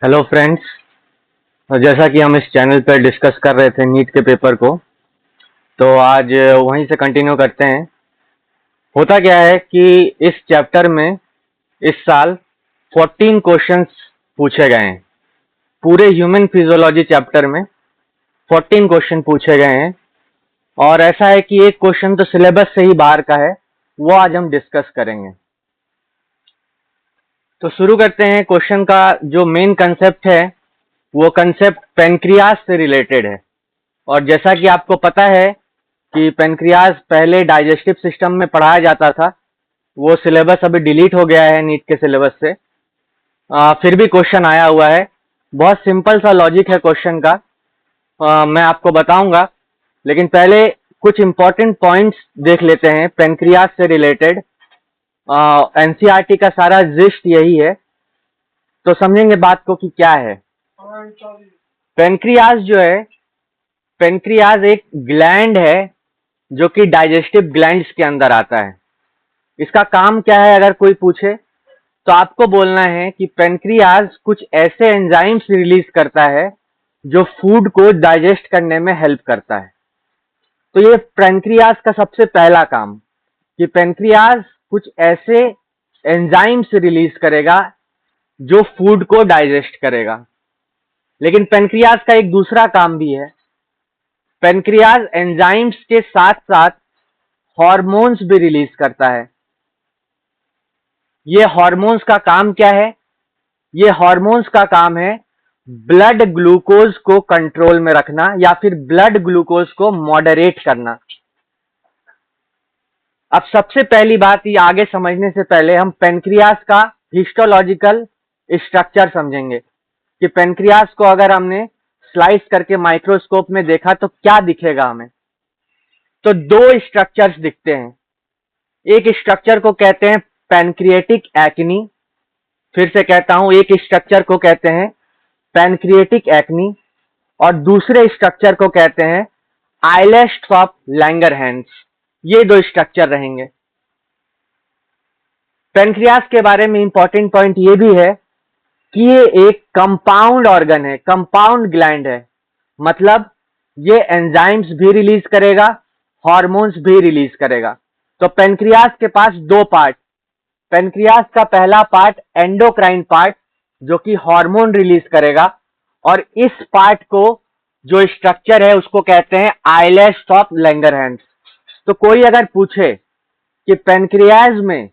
Hello friends. जैसा कि हम इस चैनल पर डिस्कस कर रहे थे नीट के पेपर को, तो आज वहीं से कंटिन्यू करते हैं। होता क्या है कि इस चैप्टर में इस साल 14 क्वेश्चंस पूछे गए हैं। पूरे ह्यूमन फिजियोलॉजी चैप्टर में 14 क्वेश्चन पूछे गए हैं, और ऐसा है कि एक क्वेश्चन तो सिलेबस से ही बाहर का है, वो आज हम डिस्कस करेंगे। तो शुरू करते हैं। क्वेश्चन का जो मेन कंसेप्ट है वो कंसेप्ट पेनक्रियाज से रिलेटेड है। और जैसा कि आपको पता है कि पेनक्रियाज पहले डाइजेस्टिव सिस्टम में पढ़ाया जाता था, वो सिलेबस अभी डिलीट हो गया है नीट के सिलेबस से। फिर भी क्वेश्चन आया हुआ है। बहुत सिंपल सा लॉजिक है क्वेश्चन का, मैं आपको बताऊंगा। लेकिन पहले कुछ इंपॉर्टेंट पॉइंट्स देख लेते हैं पेनक्रियाज से रिलेटेड। एनसीईआरटी का सारा जिस्ट यही है, तो समझेंगे बात को कि क्या है पेनक्रियाज। जो है, पेनक्रियाज एक ग्लैंड है जो कि डाइजेस्टिव ग्लैंड्स के अंदर आता है। इसका काम क्या है अगर कोई पूछे तो आपको बोलना है कि पेनक्रियाज कुछ ऐसे एंजाइम्स रिलीज करता है जो फूड को डाइजेस्ट करने में हेल्प करता है। तो ये पेनक्रियाज का सबसे पहला काम कि पेनक्रियाज कुछ ऐसे एंजाइम्स रिलीज करेगा जो फूड को डाइजेस्ट करेगा। लेकिन पेनक्रियाज का एक दूसरा काम भी है। पेनक्रियाज एंजाइम्स के साथ साथ हॉर्मोन्स भी रिलीज करता है। ये हॉर्मोन्स का काम क्या है? ये हॉर्मोन्स का काम है ब्लड ग्लूकोज को कंट्रोल में रखना या फिर ब्लड ग्लूकोज को मॉडरेट करना। अब सबसे पहली बात, ये आगे समझने से पहले हम पेनक्रियाज का हिस्टोलॉजिकल स्ट्रक्चर समझेंगे कि पेनक्रियाज को अगर हमने स्लाइस करके माइक्रोस्कोप में देखा तो क्या दिखेगा हमें। तो दो स्ट्रक्चर्स दिखते हैं। एक स्ट्रक्चर को कहते हैं पैनक्रिएटिक एक्नी। फिर से कहता हूं, एक स्ट्रक्चर को कहते हैं पैनक्रिएटिक एक्नी और दूसरे स्ट्रक्चर को कहते हैं आइलेट्स ऑफ लैंगरहैंस। ये दो स्ट्रक्चर रहेंगे। पेनक्रियास के बारे में इंपॉर्टेंट पॉइंट ये भी है कि ये एक कंपाउंड ऑर्गन है, कंपाउंड ग्लैंड है। मतलब ये एंजाइम्स भी रिलीज करेगा, हॉर्मोन्स भी रिलीज करेगा। तो पेनक्रियास के पास दो पार्ट। पेनक्रियास का पहला पार्ट एंडोक्राइन पार्ट जो कि हार्मोन रिलीज करेगा, और इस पार्ट को जो स्ट्रक्चर है उसको कहते हैं आइलेट्स ऑफ लैंगरहैंस। तो कोई अगर पूछे कि पेनक्रियाज में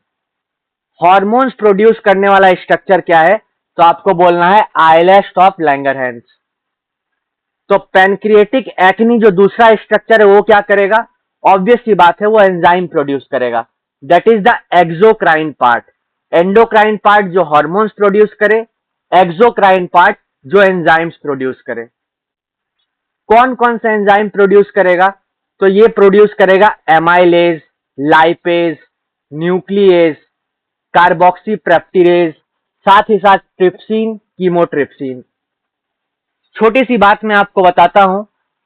हार्मोन्स प्रोड्यूस करने वाला स्ट्रक्चर क्या है, तो आपको बोलना है आइलेट्स ऑफ लैंगरहैंस। तो पेनक्रिएटिक एक्नी जो दूसरा स्ट्रक्चर है वो क्या करेगा? ऑब्वियस सी बात है, वो एंजाइम प्रोड्यूस करेगा। That is the exocrine part. Endocrine part जो हार्मोन्स प्रोड्यूस करे, एक्सोक्राइन पार्ट जो एंजाइम्स प्रोड्यूस करे। कौन कौन सा एंजाइम प्रोड्यूस करेगा? तो ये प्रोड्यूस करेगा एमाइलेज, लाइपेज, न्यूक्लियेज, कार्बोक्सीपेप्टिडेज, साथ ही साथ ट्रिप्सिन, कीमोट्रिप्सिन। छोटी सी बात मैं आपको बताता हूं,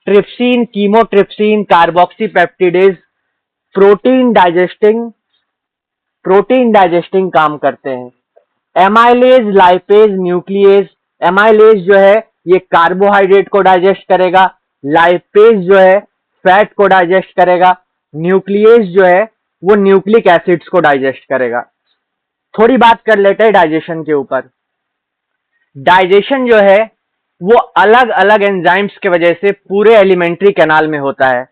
trypsin, chymotrypsin, carboxypeptidase protein digesting काम करते हैं। Amylase, lipase, nuclease. एमाइलेज जो है ये कार्बोहाइड्रेट को डाइजेस्ट करेगा, लाइपेज जो है फैट को डाइजेस्ट करेगा, न्यूक्लियेज जो है वो न्यूक्लिक एसिड्स को डाइजेस्ट करेगा। थोड़ी बात कर लेते हैं डाइजेशन के ऊपर। डाइजेशन जो है वो अलग अलग एंजाइम्स के वजह से पूरे एलिमेंट्री कैनाल में होता है।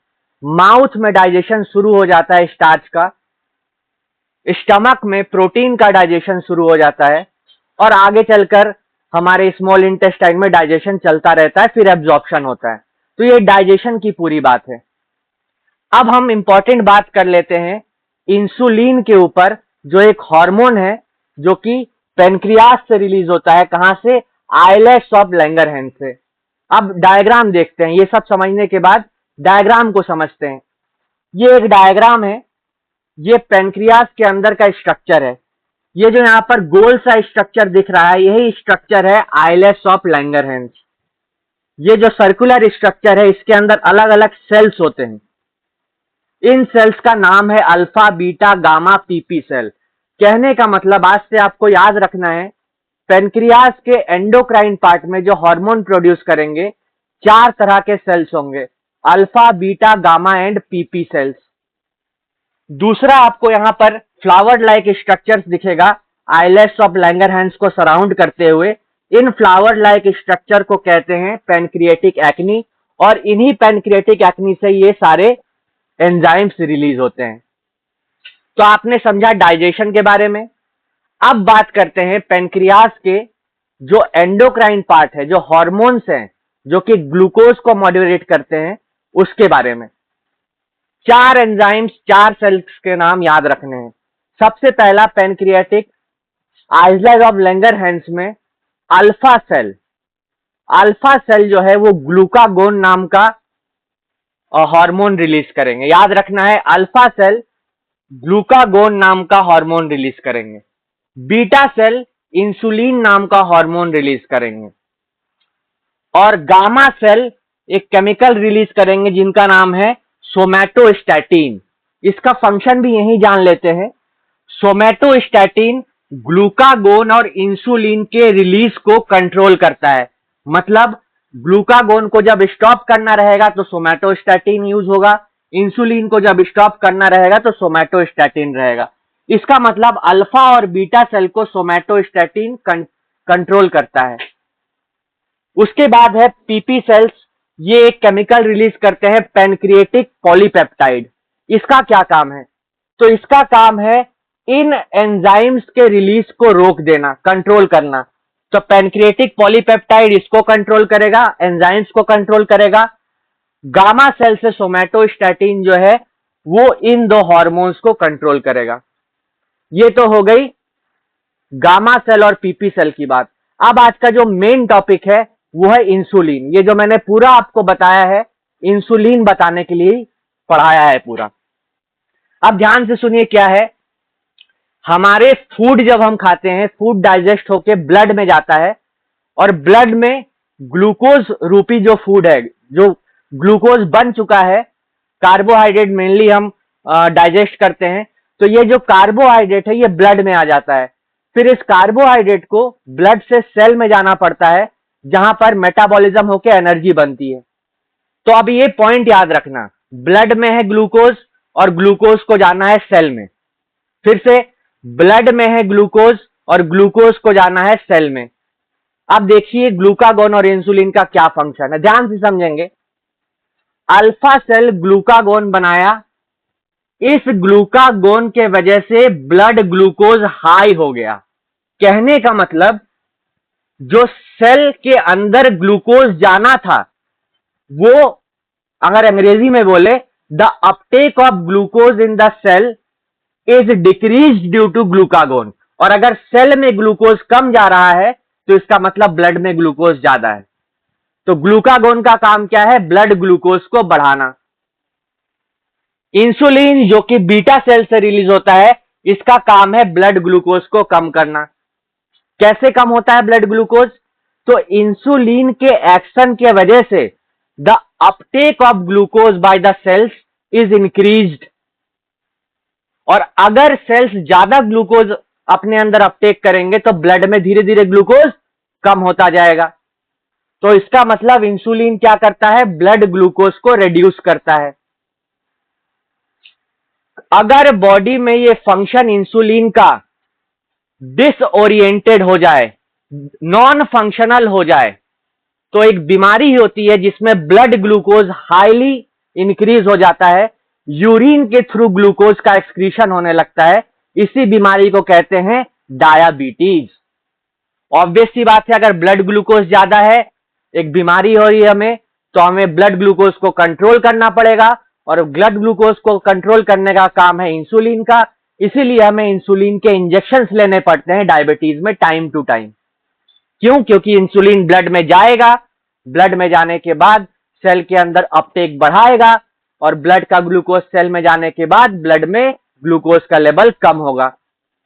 माउथ में डाइजेशन शुरू हो जाता है स्टार्च का, स्टमक में प्रोटीन का डाइजेशन शुरू हो जाता है, और आगे चलकर हमारे स्मॉल इंटेस्टाइन में डाइजेशन चलता रहता है, फिर एब्जॉर्प्शन होता है। तो ये डाइजेशन की पूरी बात है। अब हम इंपॉर्टेंट बात कर लेते हैं इंसुलिन के ऊपर, जो एक हार्मोन है जो कि पेनक्रियास से रिलीज होता है। कहां से? आइलेट्स ऑफ लैंगरहैंस से। अब डायग्राम देखते हैं। ये सब समझने के बाद डायग्राम को समझते हैं। ये एक डायग्राम है, ये पेनक्रियास के अंदर का स्ट्रक्चर है। ये जो यहां पर गोल सा स्ट्रक्चर दिख रहा है, यही स्ट्रक्चर है आइलेट्स ऑफ लैंगरहैंस। ये जो सर्कुलर स्ट्रक्चर है, इसके अंदर अलग अलग सेल्स होते हैं। इन सेल्स का नाम है alpha, beta, gamma, PP cell. कहने का मतलब आज से आपको याद रखना है पेनक्रियास के एंडोक्राइन पार्ट में जो हार्मोन प्रोड्यूस करेंगे, 4 तरह के सेल्स होंगे, alpha, beta, gamma and PP sales. दूसरा आपको यहां पर फ्लावर लाइक स्ट्रक्चर्स दिखेगा, आइलेट्स ऑफ लैंगरहैंस को सराउंड करते हुए। इन फ्लावर लाइक स्ट्रक्चर को कहते हैं पैनक्रिएटिक एक्नी, और इन्हीं पैनक्रिएटिक एक्नी से ये सारे एंजाइम्स रिलीज होते हैं। तो आपने समझा डाइजेशन के बारे में। अब बात करते हैं पेनक्रियास के जो एंडोक्राइन पार्ट है, जो हार्मोन्स हैं जो कि ग्लूकोज को मॉड्यूलेट करते हैं, उसके बारे में। 4 एंजाइम्स, 4 सेल्स के नाम याद रखने हैं। सबसे पहला पैनक्रियाटिक आइलैंड ऑफ लैंगरहैंस में अल्फा सेल, अल्फा सेल जो है वो ग्लूकागोन नाम का हार्मोन रिलीज करेंगे। याद रखना है, अल्फा सेल ग्लूकागोन नाम का हार्मोन रिलीज करेंगे। बीटा सेल इंसुलिन नाम का हार्मोन रिलीज करेंगे, और गामा सेल एक केमिकल रिलीज करेंगे जिनका नाम है सोमैटोस्टैटिन। इसका फंक्शन भी यही जान लेते हैं। सोमैटोस्टैटिन ग्लूकागोन और इंसुलिन के रिलीज को कंट्रोल करता है। मतलब ग्लूकागोन को जब स्टॉप करना रहेगा तो सोमैटोस्टैटिन यूज होगा, इंसुलिन को जब स्टॉप करना रहेगा तो सोमैटोस्टैटिन रहेगा। इसका मतलब अल्फा और बीटा सेल को सोमैटोस्टैटिन कंट्रोल करता है। उसके बाद है पीपी सेल्स। ये एक केमिकल रिलीज करते हैं पैनक्रिएटिक पॉलीपेप्टाइड। इसका क्या काम है? तो इसका काम है इन एंजाइम्स के रिलीज को रोक देना, कंट्रोल करना। तो पैनक्रिएटिक पॉलीपेप्टाइड इसको कंट्रोल करेगा, एंजाइम्स को कंट्रोल करेगा। गामा सेल से सोमैटोस्टैटिन जो है वो इन 2 हार्मोन्स को कंट्रोल करेगा। ये तो हो गई गामा सेल और पीपी सेल की बात। अब आज का जो मेन टॉपिक है वो है इंसुलिन। ये जो मैंने पूरा आपको बताया है, इंसुलिन बताने के लिए पढ़ाया है पूरा। अब ध्यान से सुनिए क्या है। हमारे फूड जब हम खाते हैं, फूड डाइजेस्ट होके ब्लड में जाता है, और ब्लड में ग्लूकोज रूपी जो फूड है, जो ग्लूकोज बन चुका है, कार्बोहाइड्रेट मेनली हम डाइजेस्ट करते हैं, तो ये जो कार्बोहाइड्रेट है ये ब्लड में आ जाता है। फिर इस कार्बोहाइड्रेट को ब्लड से सेल में जाना पड़ता है, जहां पर मेटाबॉलिज्म होकर एनर्जी बनती है। तो अब ये पॉइंट याद रखना, ब्लड में है ग्लूकोज और ग्लूकोज को जाना है सेल में। फिर से ब्लड में है ग्लूकोज और ग्लूकोज को जाना है सेल में। अब देखिए ग्लूकागोन और इंसुलिन का क्या फंक्शन है, ध्यान से समझेंगे। अल्फा सेल ग्लूकागोन बनाया, इस ग्लूकागोन के वजह से ब्लड ग्लूकोज हाई हो गया। कहने का मतलब जो सेल के अंदर ग्लूकोज जाना था वो, अगर अंग्रेजी में बोले, the uptake of glucose in the cell is decrease due to glucagon. और अगर सेल में ग्लूकोज कम जा रहा है तो इसका मतलब ब्लड में ग्लूकोज ज्यादा है। तो ग्लूकागोन का काम क्या है? ब्लड ग्लूकोज को बढ़ाना। इंसुलिन जो कि बीटा सेल से रिलीज होता है, इसका काम है ब्लड ग्लूकोज को कम करना। कैसे कम होता है ब्लड ग्लूकोज? तो इंसुलिन के एक्शन के वजह से the uptake of glucose by the cells is increased. और अगर सेल्स ज्यादा ग्लूकोज अपने अंदर अपटेक करेंगे तो ब्लड में धीरे धीरे ग्लूकोज कम होता जाएगा। तो इसका मतलब इंसुलिन क्या करता है? ब्लड ग्लूकोज को रिड्यूस करता है। अगर बॉडी में ये फंक्शन इंसुलिन का डिसओरिएंटेड हो जाए, नॉन फंक्शनल हो जाए, तो एक बीमारी होती है जिसमें ब्लड ग्लूकोज हाईली इंक्रीज हो जाता है, यूरिन के थ्रू ग्लूकोज का एक्सक्रीशन होने लगता है। इसी बीमारी को कहते हैं डायबिटीज। ऑब्वियस सी बात है, अगर ब्लड ग्लूकोज ज्यादा है, एक बीमारी हो रही है हमें, तो हमें ब्लड ग्लूकोज को कंट्रोल करना पड़ेगा, और ब्लड ग्लूकोज को कंट्रोल करने का काम है इंसुलिन का। इसीलिए हमें इंसुलिन के इंजेक्शंस लेने पड़ते हैं डायबिटीज में टाइम टू टाइम। क्यों? क्योंकि इंसुलिन ब्लड में जाएगा, ब्लड में जाने के बाद सेल के अंदर अपटेक बढ़ाएगा, और ब्लड का ग्लूकोज सेल में जाने के बाद ब्लड में ग्लूकोज का लेवल कम होगा।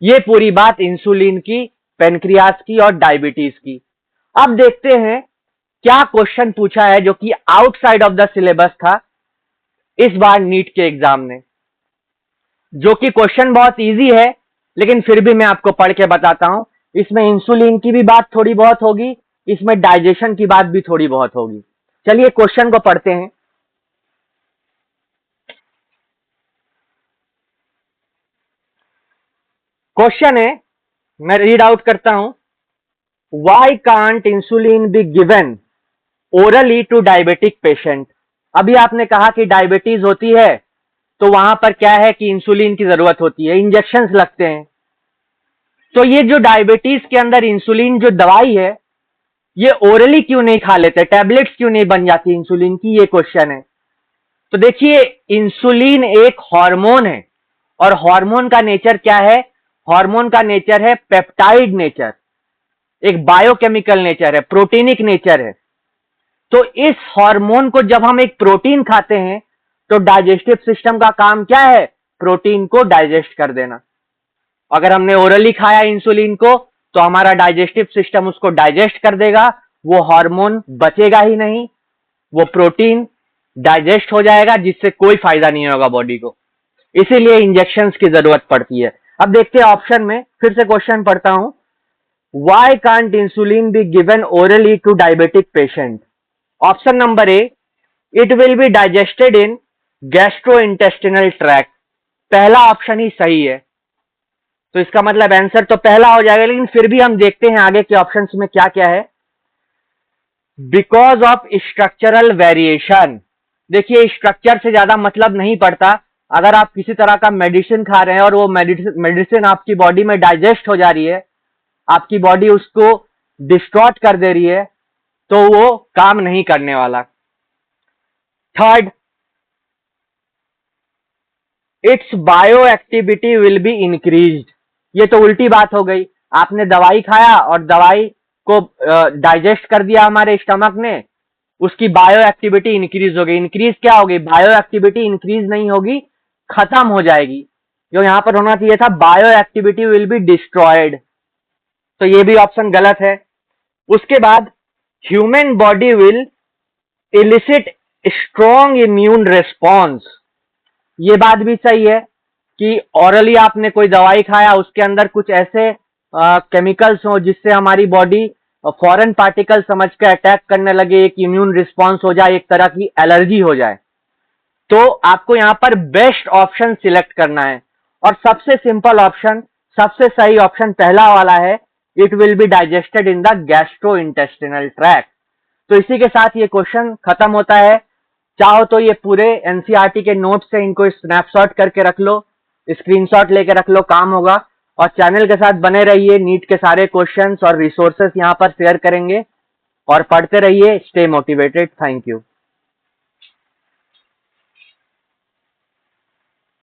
ये पूरी बात इंसुलिन की, पेनक्रियास की और डायबिटीज की। अब देखते हैं क्या क्वेश्चन पूछा है जो कि आउटसाइड ऑफ द सिलेबस था इस बार नीट के एग्जाम ने, जो कि क्वेश्चन बहुत इजी है, लेकिन फिर भी मैं आपको पढ़ के बताता हूं। इसमें इंसुलिन की भी बात थोड़ी बहुत होगी, इसमें डाइजेशन की बात भी थोड़ी बहुत होगी। चलिए क्वेश्चन को पढ़ते हैं। क्वेश्चन है, मैं रीड आउट करता हूं। Why can't insulin be given orally to diabetic patient? अभी आपने कहा कि डायबिटीज होती है तो वहां पर क्या है कि इंसुलिन की जरूरत होती है, इंजेक्शंस लगते हैं। तो ये जो डायबिटीज के अंदर इंसुलिन जो दवाई है, ये ओरली क्यों नहीं खा लेते, टैबलेट्स क्यों नहीं बन जाती इंसुलिन की, ये क्वेश्चन है। तो देखिए, इंसुलिन एक हार्मोन है और हार्मोन का नेचर क्या है? हार्मोन का नेचर है पेप्टाइड नेचर, एक बायोकेमिकल नेचर है, प्रोटीनिक नेचर है। तो इस हार्मोन को जब हम एक प्रोटीन खाते हैं तो डाइजेस्टिव सिस्टम का काम क्या है? प्रोटीन को डाइजेस्ट कर देना। अगर हमने ओरली खाया इंसुलिन को तो हमारा डाइजेस्टिव सिस्टम उसको डाइजेस्ट कर देगा, वो हार्मोन बचेगा ही नहीं, वो प्रोटीन डाइजेस्ट हो जाएगा, जिससे कोई फायदा नहीं होगा बॉडी को। इसीलिए इंजेक्शंस की जरूरत पड़ती है। अब देखते हैं ऑप्शन में, फिर से क्वेश्चन पढ़ता हूं। Why can't insulin be given orally to diabetic patient? Option number A, it will be digested in gastrointestinal tract. पहला ऑप्शन ही सही है, तो इसका मतलब आंसर तो पहला हो जाएगा, लेकिन फिर भी हम देखते हैं आगे के ऑप्शंस में क्या क्या है। Because of structural variation. देखिए, स्ट्रक्चर से ज्यादा मतलब नहीं पड़ता। अगर आप किसी तरह का मेडिसिन खा रहे हैं और वो मेडिसिन आपकी बॉडी में डाइजेस्ट हो जा रही है, आपकी बॉडी उसको डिस्टॉर्ट कर दे रही है, तो वो काम नहीं करने वाला। Third, it's bio activity will be increased. ये तो उल्टी बात हो गई। आपने दवाई खाया और दवाई को डाइजेस्ट कर दिया हमारे स्टमक ने, उसकी बायो एक्टिविटी इंक्रीज हो गई। इंक्रीज क्या होगी? बायो एक्टिविटी इंक्रीज नहीं होगी, खत्म हो जाएगी। जो यहां पर होना चाहिए था, bio activity will be destroyed. तो ये भी ऑप्शन गलत है। उसके बाद, human body will illicit strong immune response. ये बात भी सही है कि ऑरली आपने कोई दवाई खाया, उसके अंदर कुछ ऐसे केमिकल्स हो जिससे हमारी बॉडी फॉरेन पार्टिकल समझ के अटैक करने लगे, एक इम्यून रिस्पॉन्स हो जाए, एक तरह की एलर्जी हो जाए। तो आपको यहां पर बेस्ट ऑप्शन सिलेक्ट करना है और सबसे सिंपल ऑप्शन, सबसे सही ऑप्शन पहला वाला है, it will be digested in the gastrointestinal tract. तो इसी के साथ ये क्वेश्चन खत्म होता है। चाहो तो ये पूरे एनसीईआरटी के नोट से इनको स्नैपशॉट करके रख लो, स्क्रीनशॉट लेके रख लो, काम होगा। और चैनल के साथ बने रहिए, नीट के सारे क्वेश्चंस और रिसोर्सेस यहां पर शेयर करेंगे और पढ़ते रहिए। Stay motivated. Thank you.